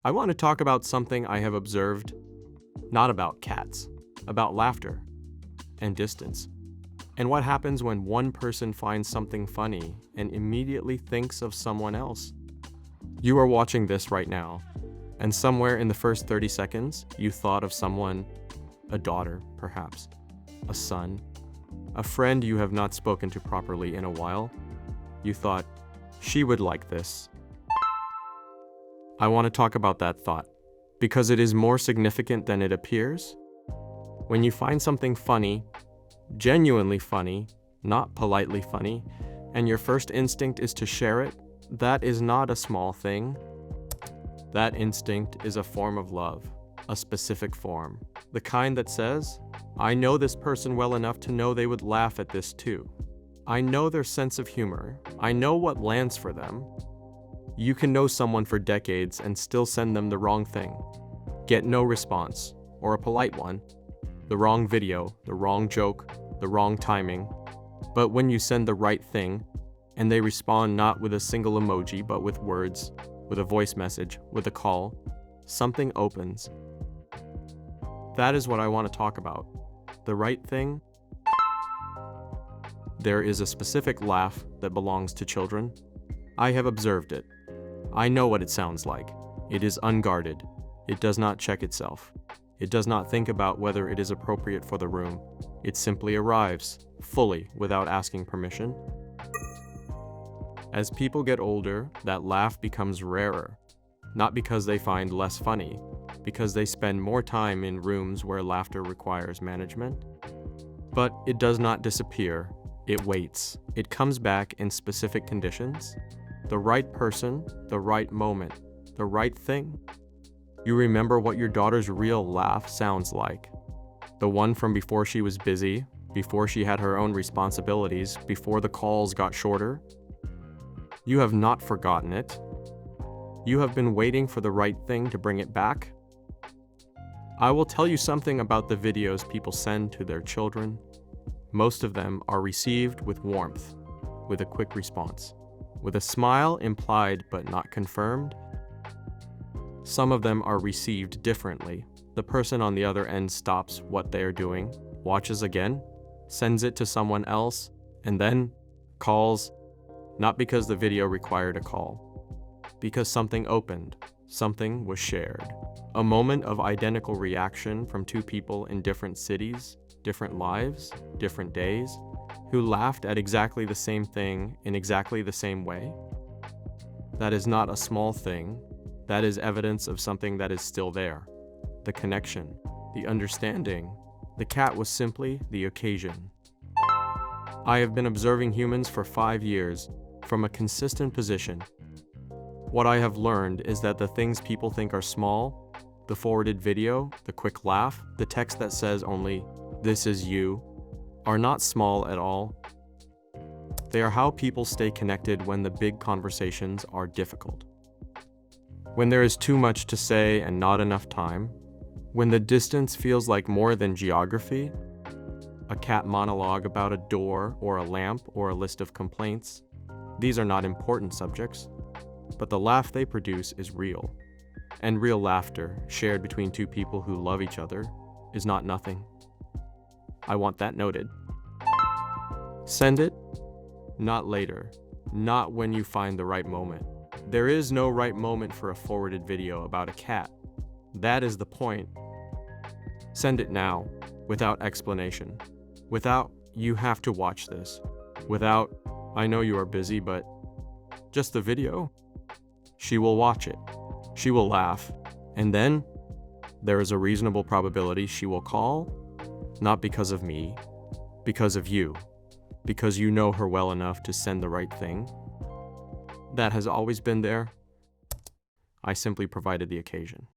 I want to talk about something I have observed, not about cats, about laughter and distance, and what happens when one person finds something funny and immediately thinks of someone else. You are watching this right now, and somewhere in the first 30 seconds, you thought of someone, a daughter, perhaps, a son, a friend you have not spoken to properly in a while. You thought, she would like this. I want to talk about that thought, because it is more significant than it appears. When you find something funny, genuinely funny, not politely funny, and your first instinct is to share it, that is not a small thing. That instinct is a form of love, a specific form, the kind that says, I know this person well enough to know they would laugh at this too. I know their sense of humor. I know what lands for them. You can know someone for decades and still send them the wrong thing, get no response, or a polite one, the wrong video, the wrong joke, the wrong timing. But when you send the right thing, and they respond not with a single emoji, but with words, with a voice message, with a call, something opens. That is what I want to talk about. The right thing. There is a specific laugh that belongs to children. I have observed it. I know what it sounds like. It is unguarded. It does not check itself. It does not think about whether it is appropriate for the room. It simply arrives, fully, without asking permission. As people get older, that laugh becomes rarer. Not because they find less funny, because they spend more time in rooms where laughter requires management. But it does not disappear. It waits. It comes back in specific conditions. The right person, the right moment, the right thing. You remember what your daughter's real laugh sounds like. The one from before she was busy, before she had her own responsibilities, before the calls got shorter. You have not forgotten it. You have been waiting for the right thing to bring it back. I will tell you something about the videos people send to their children. Most of them are received with warmth, with a quick response, with a smile implied but not confirmed. Some of them are received differently. The person on the other end stops what they are doing, watches again, sends it to someone else, and then calls, not because the video required a call, because something opened, something was shared. A moment of identical reaction from two people in different cities, different lives, different days, who laughed at exactly the same thing in exactly the same way. That is not a small thing. That is evidence of something that is still there. The connection, the understanding. The cat was simply the occasion. I have been observing humans for 5 years from a consistent position. What I have learned is that the things people think are small, the forwarded video, the quick laugh, the text that says only, "This is you," are not small at all. They are how people stay connected when the big conversations are difficult. When there is too much to say and not enough time, when the distance feels like more than geography, a cat monologue about a door or a lamp or a list of complaints, these are not important subjects, but the laugh they produce is real. And real laughter, shared between two people who love each other, is not nothing. I want that noted. Send it, not later, not when you find the right moment. There is no right moment for a forwarded video about a cat. That is the point. Send it now, without explanation. Without, you have to watch this. Without, I know you are busy, but just the video. She will watch it. She will laugh. And then, there is a reasonable probability she will call, not because of me, because of you. Because you know her well enough to send the right thing. That has always been there. I simply provided the occasion.